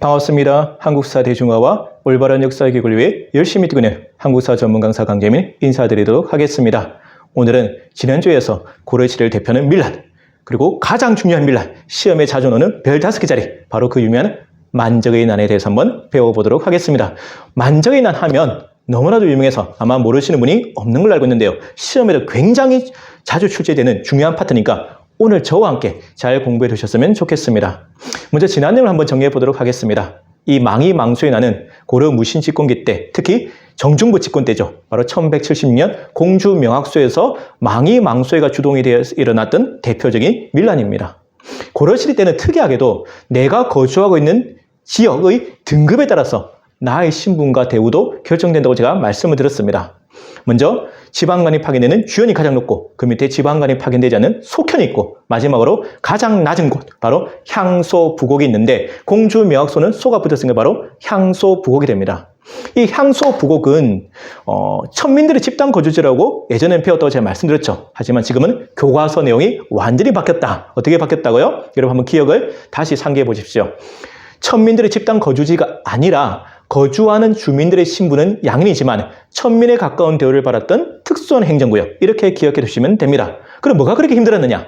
반갑습니다. 한국사 대중화와 올바른 역사 교육을 위해 열심히 뛰고 있는 한국사 전문 강사 강재민 인사드리도록 하겠습니다. 오늘은 지난주에서 고려시대를 대표하는 밀란, 그리고 가장 중요한 밀란, 시험에 자주 나오는 별 5개 자리, 바로 그 유명한 만적의 난에 대해서 한번 배워보도록 하겠습니다. 만적의 난 하면 너무나도 유명해서 아마 모르시는 분이 없는 걸로 알고 있는데요. 시험에도 굉장히 자주 출제되는 중요한 파트니까 오늘 저와 함께 잘 공부해 두셨으면 좋겠습니다. 먼저 지난 내용을 한번 정리해 보도록 하겠습니다. 이 망이 망수의 난은 고려 무신 집권기 때, 특히 정중부 집권 때죠. 바로 1176년 공주 명학소에서 망이 망수회가 주동이 되어 일어났던 대표적인 밀란입니다. 고려시대 때는 특이하게도 내가 거주하고 있는 지역의 등급에 따라서 나의 신분과 대우도 결정된다고 제가 말씀을 드렸습니다. 먼저 지방간이 파견되는 주연이 가장 높고 그 밑에 지방간이 파견되지 않는 속현이 있고 마지막으로 가장 낮은 곳, 바로 향소부곡이 있는데 공주 명학소는 소가 붙었으니까 바로 향소부곡이 됩니다. 이 향소부곡은 천민들의 집단 거주지라고 예전엔 배웠다고 제가 말씀드렸죠. 하지만 지금은 교과서 내용이 완전히 바뀌었다. 어떻게 바뀌었다고요? 여러분 한번 기억을 다시 상기해 보십시오. 천민들의 집단 거주지가 아니라 거주하는 주민들의 신분은 양인이지만 천민에 가까운 대우를 받았던 특수한 행정구역, 이렇게 기억해 두시면 됩니다. 그럼 뭐가 그렇게 힘들었느냐?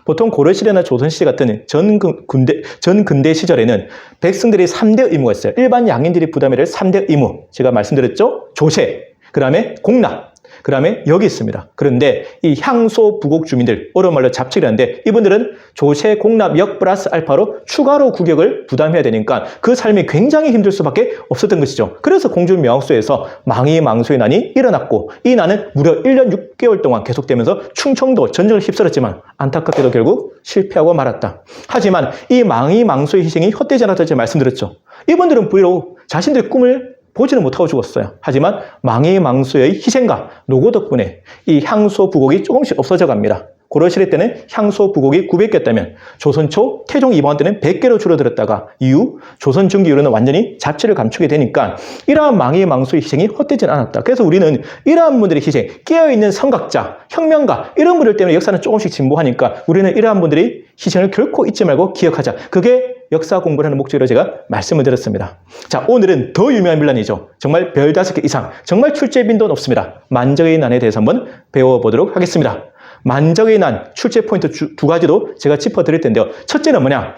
보통 고려시대나 조선시대 같은 전근대 시절에는 백성들이 3대 의무가 있어요. 일반 양인들이 부담해야 될 3대 의무, 제가 말씀드렸죠? 조세, 그 다음에 공납, 그 다음에 여기 있습니다. 그런데 이 향소부곡 주민들, 어려운 말로 잡칙이라는데 이분들은 조세, 공납, 역 플러스 알파로 추가로 구역을 부담해야 되니까 그 삶이 굉장히 힘들 수밖에 없었던 것이죠. 그래서 공주 명학소에서 망이 망수의 난이 일어났고 이 난은 무려 1년 6개월 동안 계속되면서 충청도 전쟁을 휩쓸었지만 안타깝게도 결국 실패하고 말았다. 하지만 이 망이 망수의 희생이 헛되지 않았다고 제가 말씀드렸죠. 이분들은 비록 자신들의 꿈을 보지는 못하고 죽었어요. 하지만 망이 망수의 희생과 노고 덕분에 이 향소부곡이 조금씩 없어져 갑니다. 고려시대 때는 향소부곡이 900개였다면 조선 초 태종 이방원 때는 100개로 줄어들었다가 이후 조선 중기 이후로는 완전히 자취를 감추게 되니까 이러한 망이 망수의 희생이 헛되진 않았다. 그래서 우리는 이러한 분들의 희생, 깨어있는 선각자, 혁명가 이런 분들 때문에 역사는 조금씩 진보하니까 우리는 이러한 분들의 희생을 결코 잊지 말고 기억하자. 그게 역사 공부를 하는 목적으로 제가 말씀을 드렸습니다. 자, 오늘은 더 유명한 밀란이죠. 정말 별 5개 이상, 정말 출제 빈도는 없습니다. 만적의 난에 대해서 한번 배워보도록 하겠습니다. 만적의 난, 출제 포인트 두 가지도 제가 짚어드릴 텐데요. 첫째는 뭐냐?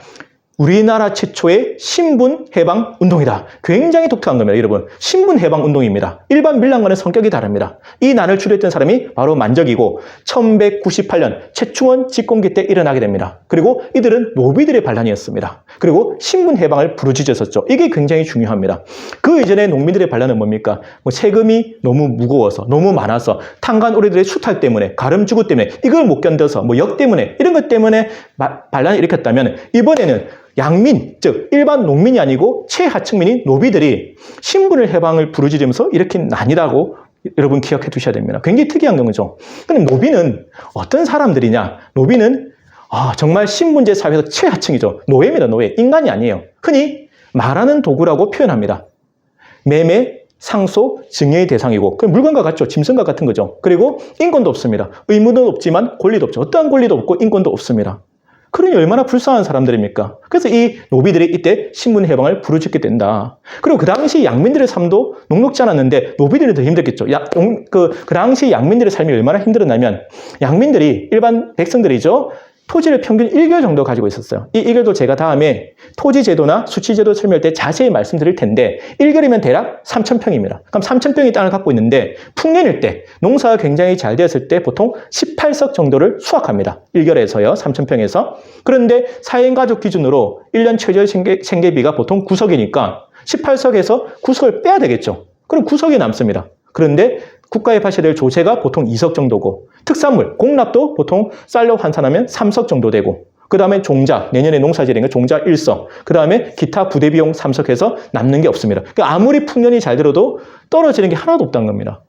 우리나라 최초의 신분해방 운동이다. 굉장히 독특한 겁니다, 여러분. 신분해방 운동입니다. 일반 밀란과는 성격이 다릅니다. 이 난을 주도했던 사람이 바로 만적이고 1198년 최충원 집권기 때 일어나게 됩니다. 그리고 이들은 노비들의 반란이었습니다. 그리고 신분해방을 부르짖었었죠. 이게 굉장히 중요합니다. 그 이전에 농민들의 반란은 뭡니까? 세금이 너무 무거워서, 너무 많아서, 탄간오리들의 수탈 때문에, 가름주구 때문에, 이걸 못 견뎌서, 역 때문에, 이런 것 때문에 반란을 일으켰다면 이번에는 양민, 즉 일반 농민이 아니고 최하층민인 노비들이 신분을 해방을 부르짖으면서 일으킨 난이라고 여러분 기억해 두셔야 됩니다. 굉장히 특이한 거죠. 그럼 노비는 어떤 사람들이냐? 노비는 정말 신분제 사회에서 최하층이죠. 노예입니다. 노예. 인간이 아니에요. 흔히 말하는 도구라고 표현합니다. 매매, 상소, 증여의 대상이고 그럼 물건과 같죠. 짐승과 같은 거죠. 그리고 인권도 없습니다. 의무도 없지만 권리도 없죠. 어떠한 권리도 없고 인권도 없습니다. 그러니 얼마나 불쌍한 사람들입니까? 그래서 이 노비들이 이때 신분해방을 부르짖게 된다. 그리고 그 당시 양민들의 삶도 녹록지 않았는데 노비들이 더 힘들겠죠. 그 당시 양민들의 삶이 얼마나 힘들었냐면 양민들이 일반 백성들이죠. 토지를 평균 1결 정도 가지고 있었어요. 이 1결도 제가 다음에 토지제도나 수치제도 설명할 때 자세히 말씀드릴 텐데 1결이면 대략 3,000평입니다. 그럼 3,000평의 땅을 갖고 있는데 풍년일 때 농사가 굉장히 잘 되었을 때 보통 18석 정도를 수확합니다. 1결에서요. 3,000평에서. 그런데 4인 가족 기준으로 1년 최저 생계비가 보통 9석이니까 18석에서 9석을 빼야 되겠죠. 그럼 9석이 남습니다. 그런데 국가에 파셔야 될 조세가 보통 2석 정도고 특산물, 공납도 보통 쌀로 환산하면 3석 정도 되고 그 다음에 종자, 내년에 농사지는 종자 1석, 그 다음에 기타 부대 비용 3석 해서 남는 게 없습니다. 그러니까 아무리 풍년이 잘 들어도 떨어지는 게 하나도 없다는 겁니다.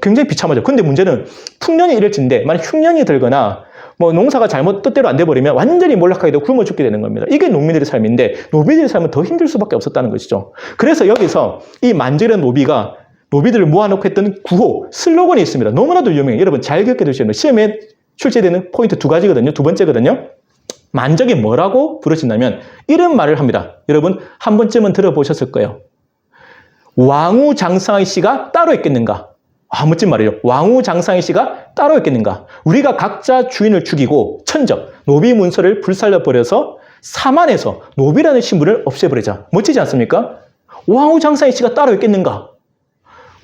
굉장히 비참하죠. 근데 문제는 풍년이 이럴진데 만약 흉년이 들거나 농사가 잘못 뜻대로 안 돼버리면 완전히 몰락하게 되고 굶어 죽게 되는 겁니다. 이게 농민들의 삶인데 노비들의 삶은 더 힘들 수밖에 없었다는 것이죠. 그래서 여기서 이 만적이라는 노비가 노비들을 모아놓고 했던 구호, 슬로건이 있습니다. 너무나도 유명해요. 여러분 잘 기억해 두시면 시험에 출제되는 포인트 두 가지거든요. 두 번째거든요. 만적이 뭐라고 부르신다면 이런 말을 합니다. 여러분 한 번쯤은 들어보셨을 거예요. 왕후장상의 씨가 따로 있겠는가? 멋진 말이에요. 왕후장상의 씨가 따로 있겠는가? 우리가 각자 주인을 죽이고 천적, 노비 문서를 불살려버려서 사만에서 노비라는 신분을 없애버리자. 멋지지 않습니까? 왕후장상의 씨가 따로 있겠는가?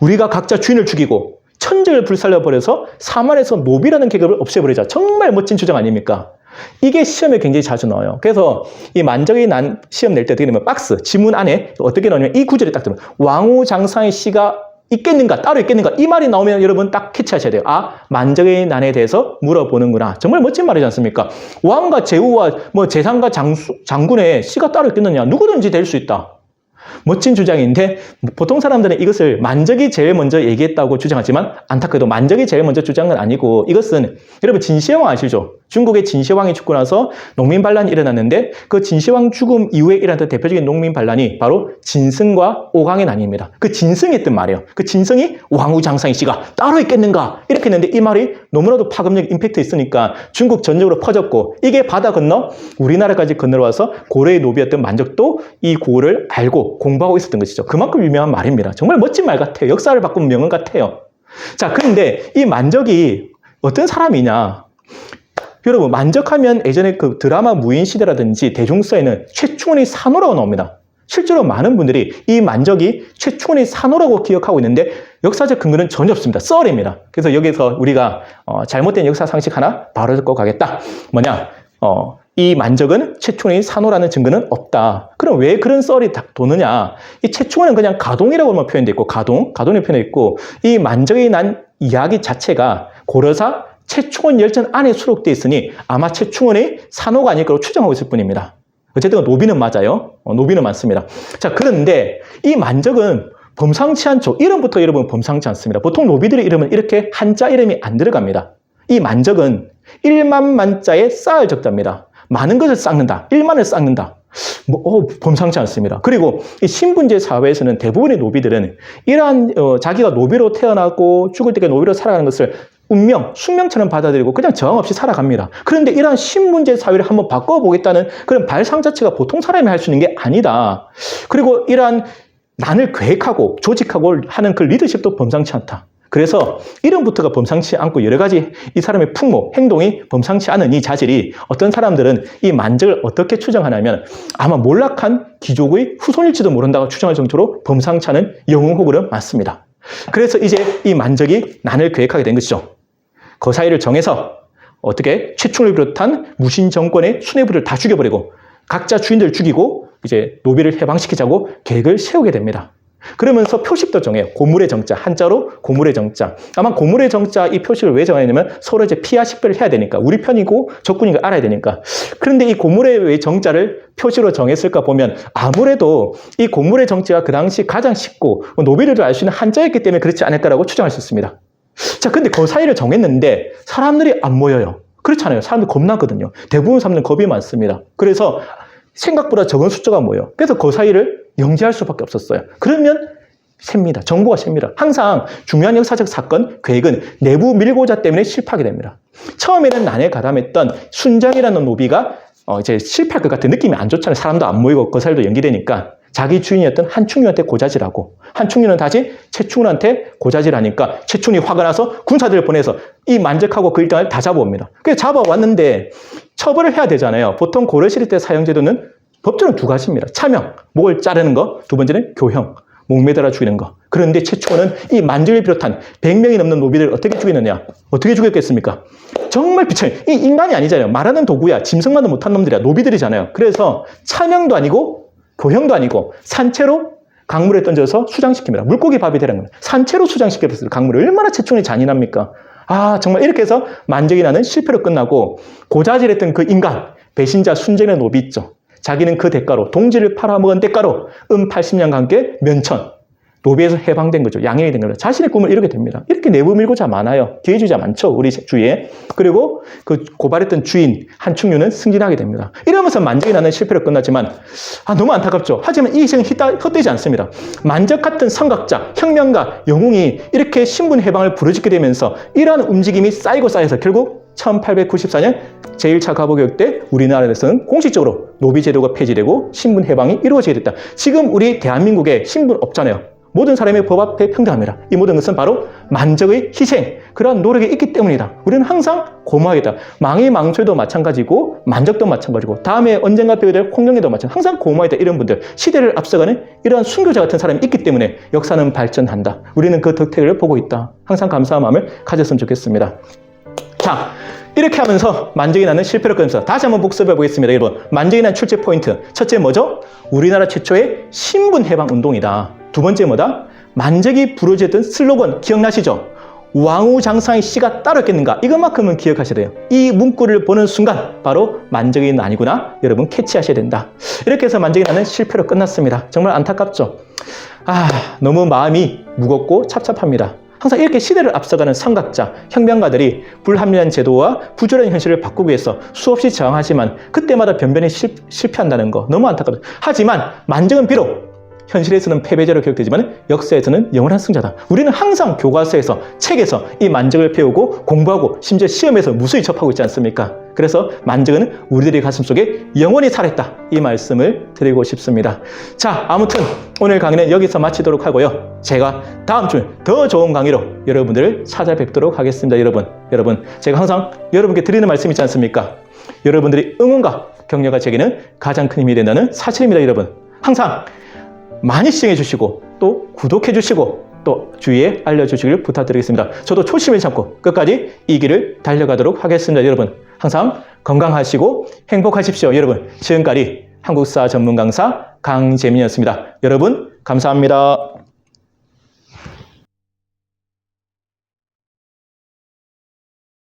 우리가 각자 주인을 죽이고 천적을 불살려버려서 사만에서 노비라는 계급을 없애버리자. 정말 멋진 주장 아닙니까? 이게 시험에 굉장히 자주 나와요. 그래서 이 만적이 난 시험 낼 때 어떻게 되면 박스, 지문 안에 어떻게 나오냐면 이 구절이 딱 들어요. 왕후장상의 씨가 있겠는가, 따로 있겠는가, 이 말이 나오면 여러분 딱 캐치하셔야 돼요. 만적의 난에 대해서 물어보는구나. 정말 멋진 말이지 않습니까? 왕과 제후와 재상과 장군의 씨가 따로 있겠느냐? 누구든지 될 수 있다. 멋진 주장인데 보통 사람들은 이것을 만적이 제일 먼저 얘기했다고 주장하지만 안타깝게도 만적이 제일 먼저 주장은 아니고 이것은 여러분 진시황 아시죠? 중국의 진시황이 죽고 나서 농민 반란이 일어났는데 그 진시황 죽음 이후에 일어났던 대표적인 농민 반란이 바로 진승과 오강의 난입니다. 그 진승이 했던 말이에요. 그 진승이 왕후장상의 씨가 따로 있겠는가? 이렇게 했는데 이 말이 너무나도 파급력 임팩트 있으니까 중국 전역으로 퍼졌고 이게 바다 건너 우리나라까지 건너와서 고려의 노비였던 만적도 이 구호를 알고 공부하고 있었던 것이죠. 그만큼 유명한 말입니다. 정말 멋진 말 같아요. 역사를 바꾼 명언 같아요. 자, 그런데 이 만적이 어떤 사람이냐? 여러분, 만적하면 예전에 그 드라마 무인시대라든지 대중사에는 최충원의 산호라고 나옵니다. 실제로 많은 분들이 이 만적이 최충원의 산호라고 기억하고 있는데 역사적 근거는 전혀 없습니다. 썰입니다. 그래서 여기서 우리가 잘못된 역사 상식 하나 바로 듣고 가겠다. 뭐냐? 이 만적은 최충원의 산호라는 증거는 없다. 그럼 왜 그런 썰이 도느냐? 이 최충원은 그냥 가동이라고만 표현되어 있고 가동이 표현되어 있고 이 만적이 난 이야기 자체가 고려사 최충원 열전 안에 수록되어 있으니 아마 최충원의 산호가 아닐 거라고 추정하고 있을 뿐입니다. 어쨌든 노비는 맞아요. 노비는 맞습니다. 자, 그런데 이 만적은 범상치 않죠. 이름부터 여러분 범상치 않습니다. 보통 노비들의 이름은 이렇게 한자 이름이 안 들어갑니다. 이 만적은 1만 만자에 쌀 적답니다. 많은 것을 쌓는다. 1만을 쌓는다. 범상치 않습니다. 그리고 이 신분제 사회에서는 대부분의 노비들은 이러한 자기가 노비로 태어나고 죽을 때까지 노비로 살아가는 것을 운명, 숙명처럼 받아들이고 그냥 저항 없이 살아갑니다. 그런데 이러한 신분제 사회를 한번 바꿔보겠다는 그런 발상 자체가 보통 사람이 할 수 있는 게 아니다. 그리고 이러한 난을 계획하고 조직하고 하는 그 리더십도 범상치 않다. 그래서 이름부터가 범상치 않고 여러 가지 이 사람의 풍모, 행동이 범상치 않은 이 자질이 어떤 사람들은 이 만적을 어떻게 추정하냐면 아마 몰락한 귀족의 후손일지도 모른다고 추정할 정도로 범상치 않은 영웅호구는 많습니다. 그래서 이제 이 만적이 난을 계획하게 된 것이죠. 거사이를 정해서 어떻게 최충을 비롯한 무신 정권의 수뇌부를 다 죽여버리고 각자 주인들을 죽이고 이제 노비를 해방시키자고 계획을 세우게 됩니다. 그러면서 표식도 정해요. 고물의 정자, 한자로 고물의 정자. 아마 고물의 정자 이 표식을 왜 정했냐면 서로 이제 피하 식별을 해야 되니까 우리 편이고 적군인 걸 알아야 되니까. 그런데 이 고물의 왜 정자를 표시로 정했을까 보면 아무래도 이 고물의 정자가 그 당시 가장 쉽고 노비들도 알 수 있는 한자였기 때문에 그렇지 않을까라고 추정할 수 있습니다. 자, 근데 그 사이를 정했는데 사람들이 안 모여요. 그렇잖아요. 사람들 겁나거든요. 대부분 사람들은 겁이 많습니다. 그래서 생각보다 적은 숫자가 모여요. 그래서 그 사이를 영지할 수밖에 없었어요. 그러면 셉니다. 정보가 셉니다. 항상 중요한 역사적 사건, 계획은 내부 밀고자 때문에 실패하게 됩니다. 처음에는 난에 가담했던 순장이라는 노비가 이제 실패할 것 같은 느낌이 안 좋잖아요. 사람도 안 모이고 그 사이도 연기되니까 자기 주인이었던 한충유한테 고자질하고 한충유는 다시 최충훈한테 고자질하니까 최충훈이 화가 나서 군사들을 보내서 이 만적하고 그 일당을 다 잡아옵니다. 그래서 잡아왔는데 처벌을 해야 되잖아요. 보통 고려시대 때 사형제도는 법조는 두 가지입니다. 차명, 목을 자르는 거, 두 번째는 교형, 목 매달아 죽이는 거. 그런데 최충원은 이 만적을 비롯한 100명이 넘는 노비들을 어떻게 죽이느냐? 어떻게 죽였겠습니까? 정말 비참해. 이 인간이 아니잖아요. 말하는 도구야. 짐승만도 못한 놈들이야. 노비들이잖아요. 그래서 차명도 아니고 교형도 아니고 산채로 강물에 던져서 수장시킵니다. 물고기 밥이 되는 겁니다. 산채로 수장시켰어요. 강물을. 얼마나 최충원이 잔인합니까? 정말 이렇게 해서 만적이 나는 실패로 끝나고 고자질했던 그 인간, 배신자 순전의 노비 있죠. 자기는 그 대가로 동지를 팔아먹은 대가로 80년과 함께 면천, 노비에서 해방된 거죠. 양형이 된 거죠. 자신의 꿈을 이루게 됩니다. 이렇게 내부 밀고자 많아요. 기회주의자 많죠. 우리 주위에. 그리고 그 고발했던 주인 한충유는 승진하게 됩니다. 이러면서 만적이 나는 실패로 끝났지만 너무 안타깝죠. 하지만 이 희생은 헛되지 않습니다. 만적 같은 선각자, 혁명가, 영웅이 이렇게 신분 해방을 부르짖게 되면서 이러한 움직임이 쌓이고 쌓여서 결국 1894년 제1차 가부교육 때 우리나라에서는 공식적으로 노비제도가 폐지되고 신분 해방이 이루어지게 됐다. 지금 우리 대한민국에 신분 없잖아요. 모든 사람이 법 앞에 평등합니다. 이 모든 것은 바로 만적의 희생, 그러한 노력이 있기 때문이다. 우리는 항상 고마워하겠다. 망의 망설도 마찬가지고 만적도 마찬가지고 다음에 언젠가 배우게 될 공룡에도 마찬가지고 항상 고마워하겠다. 이런 분들, 시대를 앞서가는 이러한 순교자 같은 사람이 있기 때문에 역사는 발전한다. 우리는 그 덕택을 보고 있다. 항상 감사한 마음을 가졌으면 좋겠습니다. 자, 이렇게 하면서 만적이 나는 실패를 끊으면서 다시 한번 복습해 보겠습니다. 여러분, 만적이 난 출제 포인트. 첫째 뭐죠? 우리나라 최초의 신분 해방 운동이다. 두 번째 뭐다? 만적이 부르짖던 슬로건 기억나시죠? 왕우장상의 씨가 따로 있겠는가? 이것만큼은 기억하셔야 돼요. 이 문구를 보는 순간 바로 만적이는 아니구나. 여러분 캐치하셔야 된다. 이렇게 해서 만적이 나는 실패로 끝났습니다. 정말 안타깝죠? 너무 마음이 무겁고 찹찹합니다. 항상 이렇게 시대를 앞서가는 선각자, 혁명가들이 불합리한 제도와 부조리한 현실을 바꾸기 위해서 수없이 저항하지만 그때마다 변변히 실패한다는 거 너무 안타깝다. 하지만 만적은 비록 현실에서는 패배자로 기억되지만 역사에서는 영원한 승자다. 우리는 항상 교과서에서, 책에서 이 만적을 배우고 공부하고 심지어 시험에서 무수히 접하고 있지 않습니까? 그래서 만적은 우리들의 가슴속에 영원히 살아있다. 이 말씀을 드리고 싶습니다. 자, 아무튼 오늘 강의는 여기서 마치도록 하고요. 제가 다음 주에 더 좋은 강의로 여러분들을 찾아뵙도록 하겠습니다. 여러분, 제가 항상 여러분께 드리는 말씀 있지 않습니까? 여러분들의 응원과 격려가 제게는 가장 큰 힘이 된다는 사실입니다. 여러분, 항상 많이 시청해 주시고 또 구독해 주시고 또 주위에 알려주시길 부탁드리겠습니다. 저도 초심을 잡고 끝까지 이 길을 달려가도록 하겠습니다. 여러분, 항상 건강하시고 행복하십시오. 여러분, 지금까지 한국사 전문 강사 강재민이었습니다. 여러분, 감사합니다.